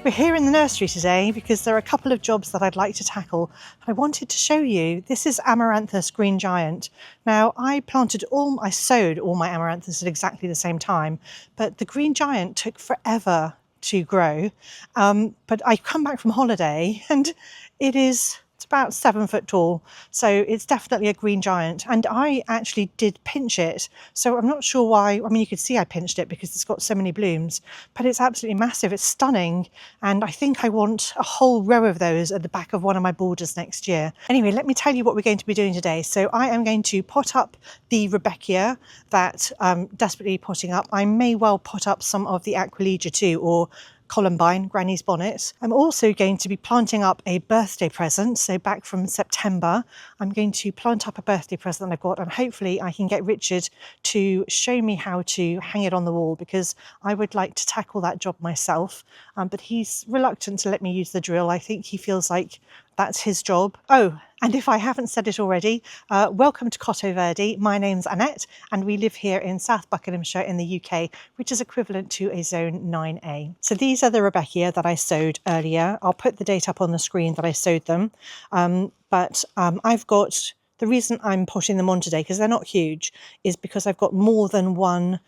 We're here in the nursery today because there are a couple of jobs that I'd like to tackle. I wanted to show you, this is Amaranthus Green Giant. Now I sowed all my Amaranthus at exactly the same time, but the Green Giant took forever to grow. But I come back from holiday and it's about 7 foot tall, so it's definitely a green giant, and I actually did pinch it, so I'm not sure why. I mean, you could see I pinched it because it's got so many blooms, but it's absolutely massive. It's stunning, and I think I want a whole row of those at the back of one of my borders next year. Anyway, let me tell you what we're going to be doing today. So I am going to pot up the Rudbeckia that I'm desperately potting up. I may well pot up some of the Aquilegia too, or Columbine, Granny's bonnet. I'm also going to be planting up a birthday present. So back from September, I'm going to plant up a birthday present that I've got, and hopefully I can get Richard to show me how to hang it on the wall, because I would like to tackle that job myself. But he's reluctant to let me use the drill. I think he feels like that's his job. Oh, and if I haven't said it already, welcome to Cottoverdi. My name's Annette, and we live here in South Buckinghamshire in the UK, which is equivalent to a Zone 9A. So these are the Rudbeckia that I sowed earlier. I'll put the date up on the screen that I sowed them. I've got, the reason I'm potting them on today, because they're not huge, is because I've got more than one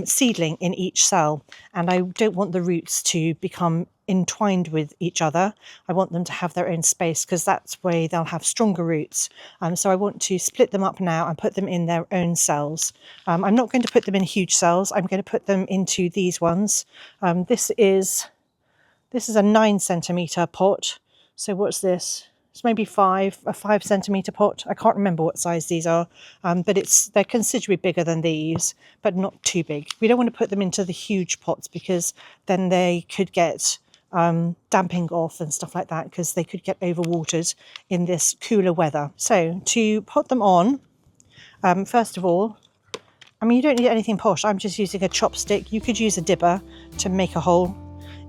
seedling in each cell, and I don't want the roots to become entwined with each other. I want them to have their own space, because that's where they'll have stronger roots. So I want to split them up now and put them in their own cells. I'm not going to put them in huge cells. I'm going to put them into these ones. This is a 9 centimetre pot. So what's this? It's maybe a 5 centimetre pot. I can't remember what size these are, but they're considerably bigger than these, but not too big. We don't want to put them into the huge pots, because then they could get damping off and stuff like that, because they could get overwatered in this cooler weather. So to pot them on, first of all, I mean, you don't need anything posh. I'm just using a chopstick. You could use a dibber to make a hole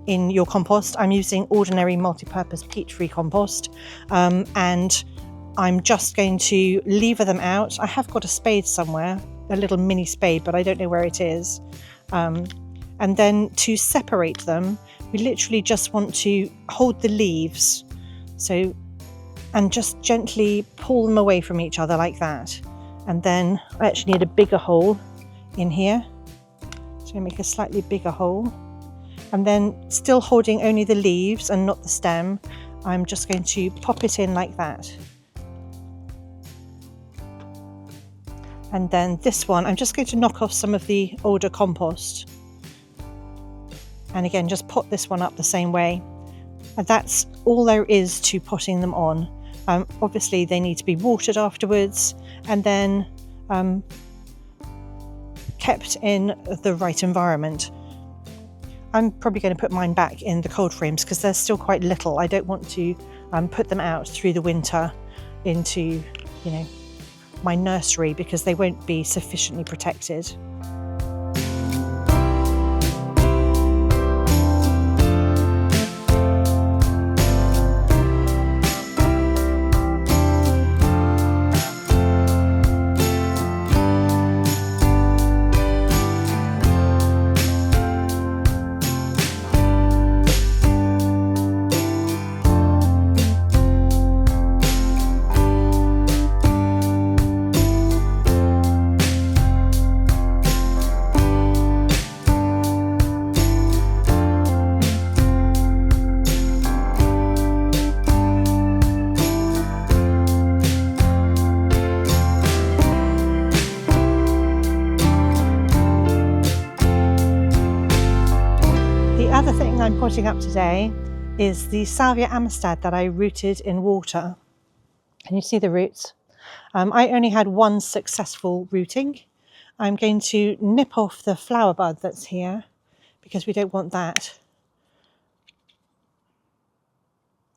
in your compost. I'm using ordinary multi-purpose peat-free compost, and I'm just going to lever them out. I have got a spade somewhere, a little mini spade, but I don't know where it is. And then to separate them, we literally just want to hold the leaves, and just gently pull them away from each other like that. And then I actually need a bigger hole in here, so make a slightly bigger hole. And then, still holding only the leaves and not the stem, I'm just going to pop it in like that. And then this one, I'm just going to knock off some of the older compost. And again, just pot this one up the same way. And that's all there is to potting them on. Obviously, they need to be watered afterwards, and then kept in the right environment. I'm probably going to put mine back in the cold frames, because they're still quite little. I don't want to put them out through the winter into, my nursery, because they won't be sufficiently protected. The other thing I'm potting up today is the Salvia amistad that I rooted in water. Can you see the roots? I only had one successful rooting. I'm going to nip off the flower bud that's here, because we don't want that.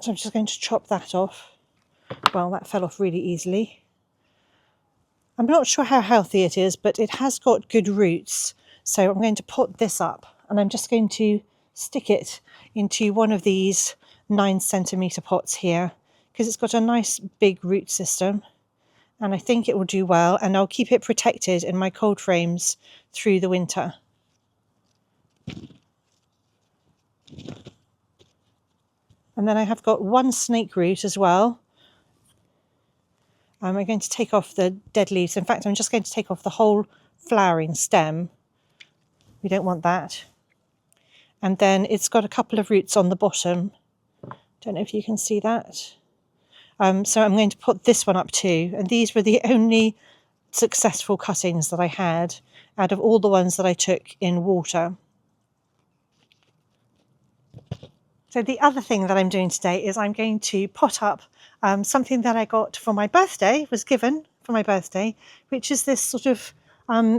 So I'm just going to chop that off. Well, that fell off really easily. I'm not sure how healthy it is, but it has got good roots. So I'm going to pot this up, and I'm just going to stick it into one of these 9 centimetre pots here, because it's got a nice big root system, and I think it will do well, and I'll keep it protected in my cold frames through the winter. And then I have got one snake root as well. I'm going to take off the dead leaves. In fact, I'm just going to take off the whole flowering stem. We don't want that. And then it's got a couple of roots on the bottom. Don't know if you can see that. So I'm going to put this one up too. And these were the only successful cuttings that I had out of all the ones that I took in water. So the other thing that I'm doing today is I'm going to pot up something that I got for my birthday, was given for my birthday, which is this sort of,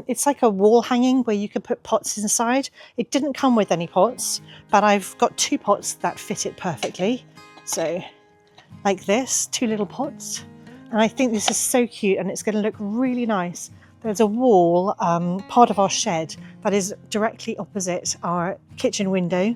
it's like a wall hanging where you can put pots inside. It didn't come with any pots, but I've got 2 pots that fit it perfectly. So like this, 2 little pots. And I think this is so cute and it's going to look really nice. There's a wall, part of our shed, that is directly opposite our kitchen window,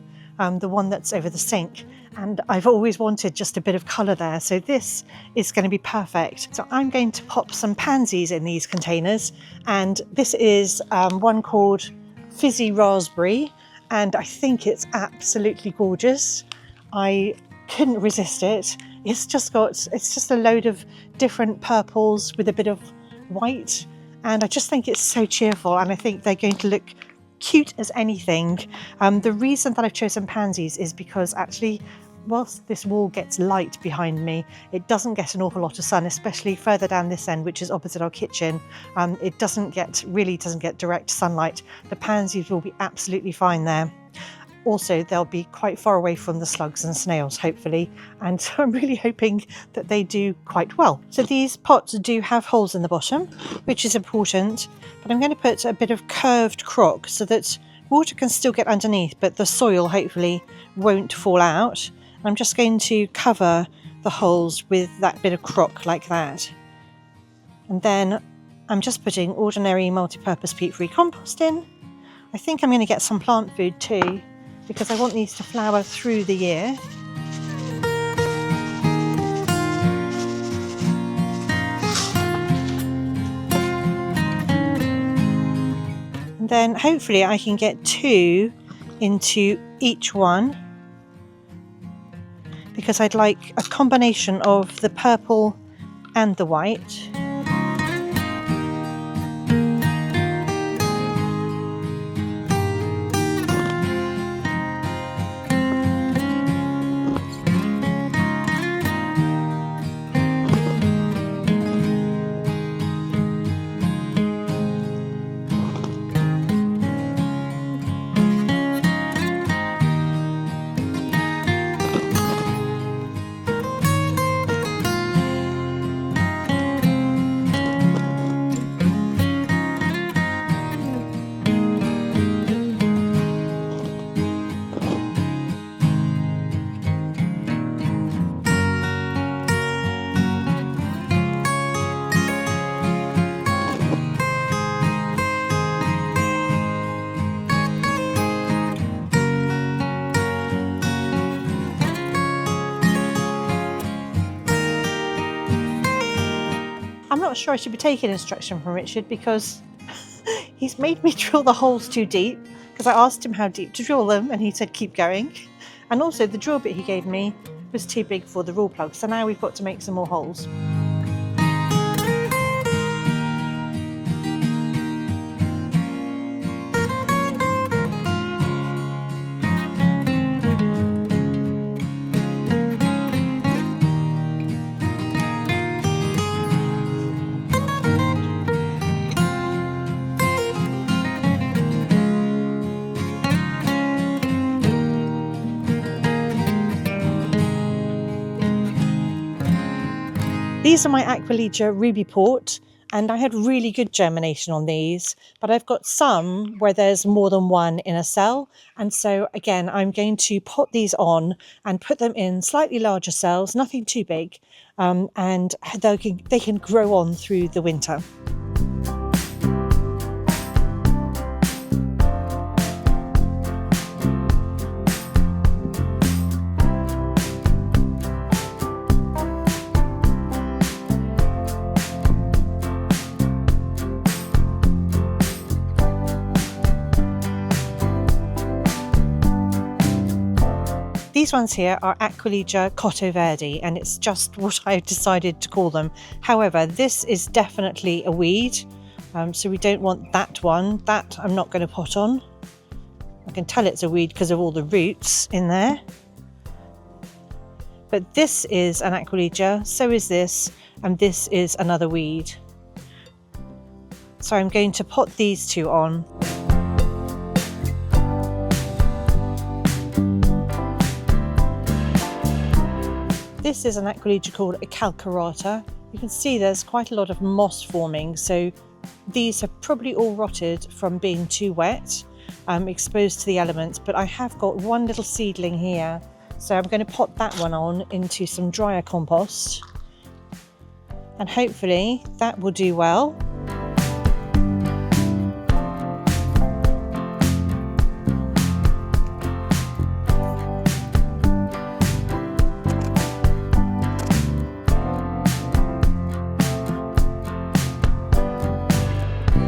the one that's over the sink. And I've always wanted just a bit of colour there. So this is going to be perfect. So I'm going to pop some pansies in these containers. And this is one called Fizzy Raspberry. And I think it's absolutely gorgeous. I couldn't resist it. It's just a load of different purples with a bit of white. And I just think it's so cheerful. And I think they're going to look cute as anything. The reason that I've chosen pansies is because actually, whilst this wall gets light behind me, it doesn't get an awful lot of sun, especially further down this end, which is opposite our kitchen. It really doesn't get direct sunlight. The pansies will be absolutely fine there. Also, they'll be quite far away from the slugs and snails, hopefully, and so I'm really hoping that they do quite well. So these pots do have holes in the bottom, which is important, but I'm going to put a bit of curved crock so that water can still get underneath, but the soil hopefully won't fall out. I'm just going to cover the holes with that bit of crock like that. And then I'm just putting ordinary multi-purpose peat-free compost in. I think I'm going to get some plant food too, because I want these to flower through the year. And then hopefully I can get 2 into each one, because I'd like a combination of the purple and the white. I'm not sure I should be taking instruction from Richard, because he's made me drill the holes too deep, because I asked him how deep to drill them and he said keep going. And also the drill bit he gave me was too big for the rule plug, so now we've got to make some more holes. These are my Aquilegia ruby port, and I had really good germination on these, but I've got some where there's more than one in a cell. And so again, I'm going to pot these on and put them in slightly larger cells, nothing too big, and they can grow on through the winter. These ones here are Aquilegia Cottoverdi, and it's just what I've decided to call them. However, this is definitely a weed, so we don't want that one. That I'm not going to pot on. I can tell it's a weed because of all the roots in there. But this is an Aquilegia, so is this, and this is another weed. So I'm going to pot these two on. This is an Aquilegia called a calcarata. You can see there's quite a lot of moss forming, so these have probably all rotted from being too wet, exposed to the elements, but I have got one little seedling here, so I'm going to pot that one on into some drier compost, and hopefully that will do well.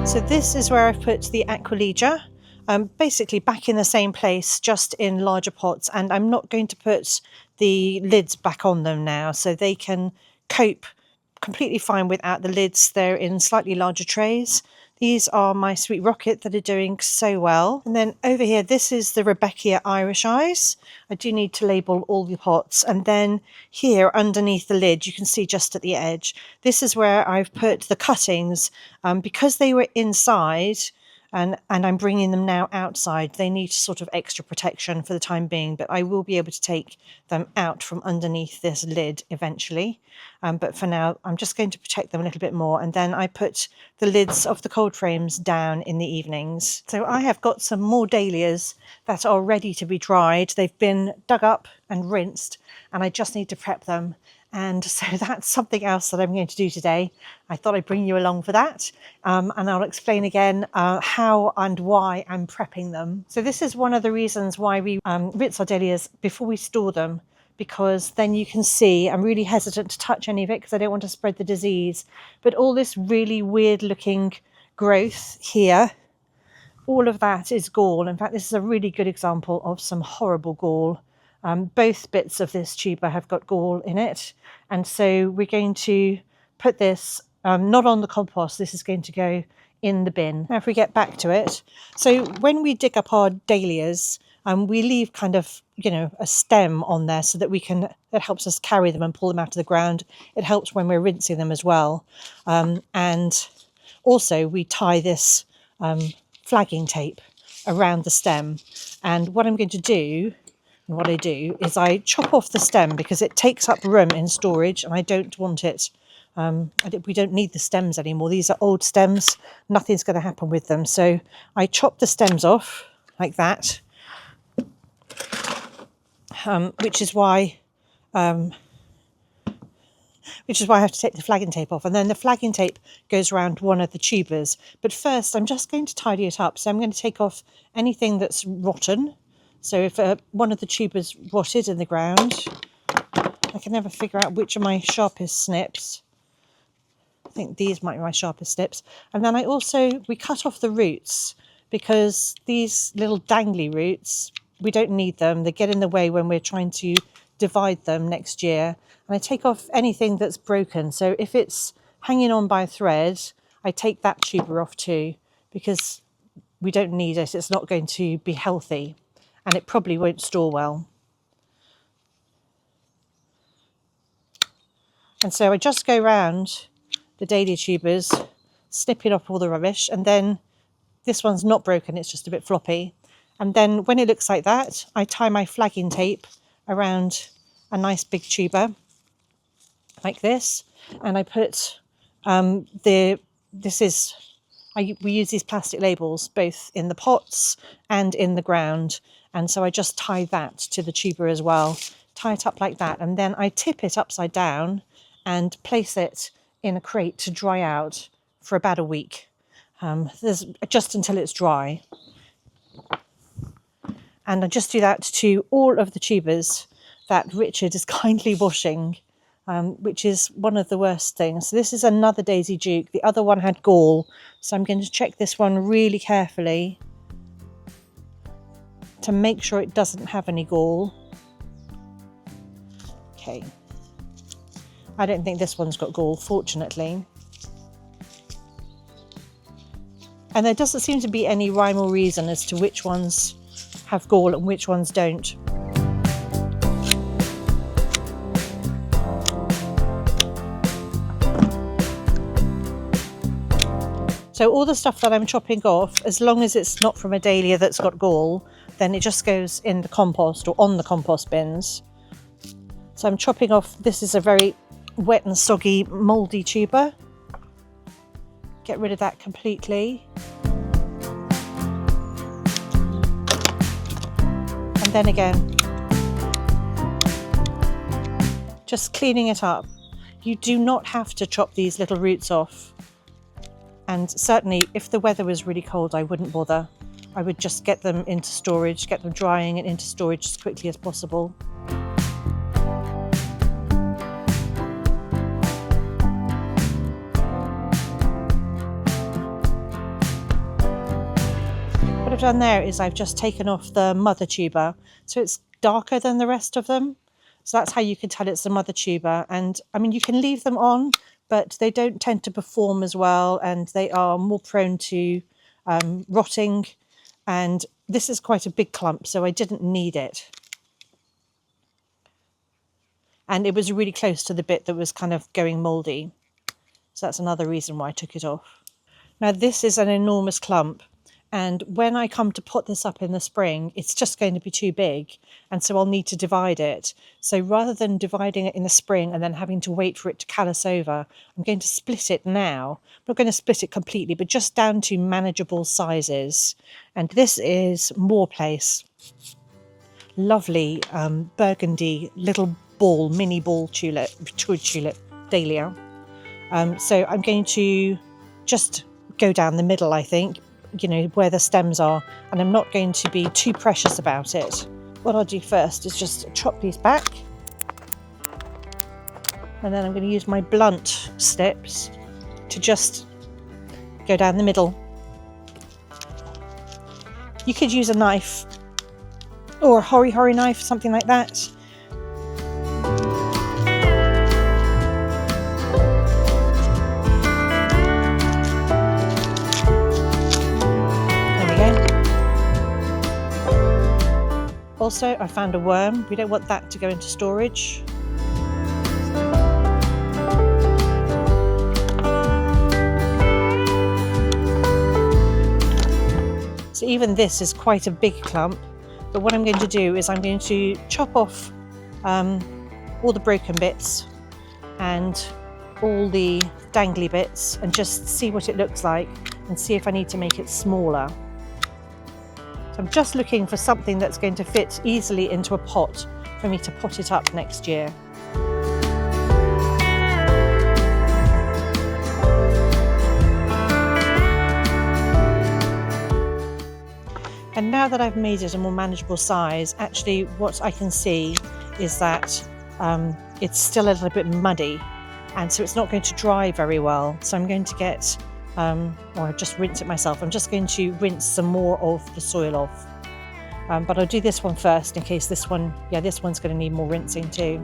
So this is where I've put the Aquilegia, basically back in the same place, just in larger pots, and I'm not going to put the lids back on them now, so they can cope completely fine without the lids. They're in slightly larger trays. These are my sweet rocket that are doing so well. And then over here, this is the Rudbeckia Irish Eyes. I do need to label all the pots. And then here underneath the lid, you can see just at the edge, this is where I've put the cuttings. Because they were inside and I'm bringing them now outside, they need sort of extra protection for the time being, but I will be able to take them out from underneath this lid eventually. But for now, I'm just going to protect them a little bit more. And then I put the lids of the cold frames down in the evenings. So I have got some more dahlias that are ready to be dried. They've been dug up and rinsed, and I just need to prep them. And so that's something else that I'm going to do today. I thought I'd bring you along for that. And I'll explain again how and why I'm prepping them. So this is one of the reasons why we rinse our dahlias before we store them, because then you can see, I'm really hesitant to touch any of it because I don't want to spread the disease. But all this really weird looking growth here, all of that is gall. In fact, this is a really good example of some horrible gall. Both bits of this tuber have got gall in it, and so we're going to put this not on the compost. This is going to go in the bin. Now if we get back to it, so when we dig up our dahlias, we leave kind of, a stem on there so that it helps us carry them and pull them out of the ground. It helps when we're rinsing them as well. And also we tie this flagging tape around the stem. And what I'm going to do, and what I do, is I chop off the stem because it takes up room in storage and I don't want it. We don't need the stems anymore. These are old stems. Nothing's going to happen with them. So I chop the stems off like that, which is why I have to take the flagging tape off. And then the flagging tape goes around one of the tubers. But first, I'm just going to tidy it up. So I'm going to take off anything that's rotten. So if one of the tubers rotted in the ground, I can never figure out which are my sharpest snips. I think these might be my sharpest snips. And then we cut off the roots, because these little dangly roots, we don't need them. They get in the way when we're trying to divide them next year. And I take off anything that's broken. So if it's hanging on by a thread, I take that tuber off too, because we don't need it. It's not going to be healthy. And it probably won't store well. And so I just go around the dahlia tubers, snipping off all the rubbish, and then this one's not broken, it's just a bit floppy. And then when it looks like that, I tie my flagging tape around a nice big tuber like this, and I put we use these plastic labels both in the pots and in the ground. And so I just tie that to the tuber as well, tie it up like that. And then I tip it upside down and place it in a crate to dry out for about a week, just until it's dry. And I just do that to all of the tubers that Richard is kindly washing, which is one of the worst things. So this is another Daisy Duke. The other one had gall. So I'm going to check this one really carefully to make sure it doesn't have any gall. Okay. I don't think this one's got gall, fortunately. And there doesn't seem to be any rhyme or reason as to which ones have gall and which ones don't. So all the stuff that I'm chopping off, as long as it's not from a dahlia that's got gall, then it just goes in the compost or on the compost bins. So I'm chopping off, this is a very wet and soggy mouldy tuber. Get rid of that completely. And then again, just cleaning it up. You do not have to chop these little roots off. And certainly if the weather was really cold, I wouldn't bother. I would just get them into storage, get them drying and into storage as quickly as possible. What I've done there is I've just taken off the mother tuber, so it's darker than the rest of them. So that's how you can tell it's the mother tuber. And I mean, you can leave them on, but they don't tend to perform as well, and they are more prone to rotting. And this is quite a big clump, so I didn't need it. And it was really close to the bit that was kind of going mouldy. So that's another reason why I took it off. Now this is an enormous clump. And when I come to put this up in the spring, it's just going to be too big. And so I'll need to divide it. So rather than dividing it in the spring and then having to wait for it to callus over, I'm going to split it now. I'm not going to split it completely, but just down to manageable sizes. And this is Moor Place. Lovely burgundy little ball, mini ball tulip, dahlia. So I'm going to just go down the middle, I think, you know, where the stems are, and I'm not going to be too precious about it. What I'll do first is just chop these back, and then I'm going to use my blunt snips to just go down the middle. You could use a knife or a hori knife, something like that. Also, I found a worm. We don't want that to go into storage. So even this is quite a big clump, but what I'm going to do is I'm going to chop off all the broken bits and all the dangly bits and just see what it looks like and see if I need to make it smaller. So I'm just looking for something that's going to fit easily into a pot for me to pot it up next year. And now that I've made it a more manageable size, actually what I can see is that it's still a little bit muddy, and so it's not going to dry very well. So I'm going to get I've just rinsed it myself. I'm just going to rinse some more of the soil off. But I'll do this one first in case this one, this one's going to need more rinsing too.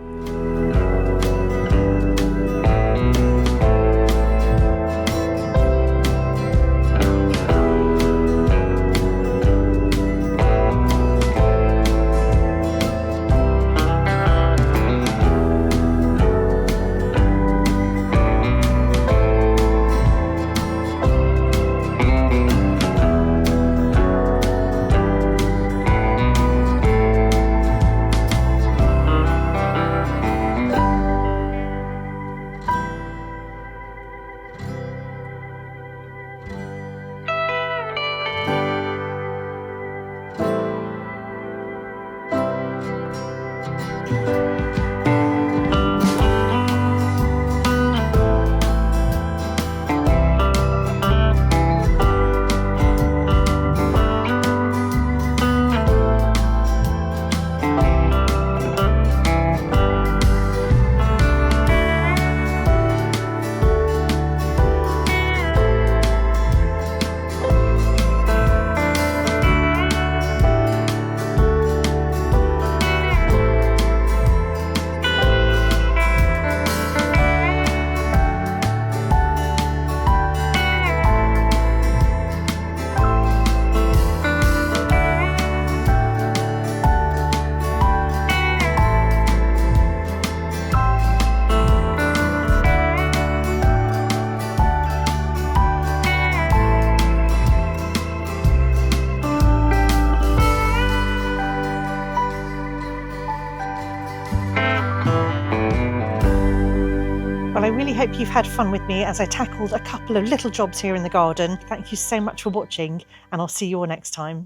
I really hope you've had fun with me as I tackled a couple of little jobs here in the garden. Thank you so much for watching, and I'll see you all next time.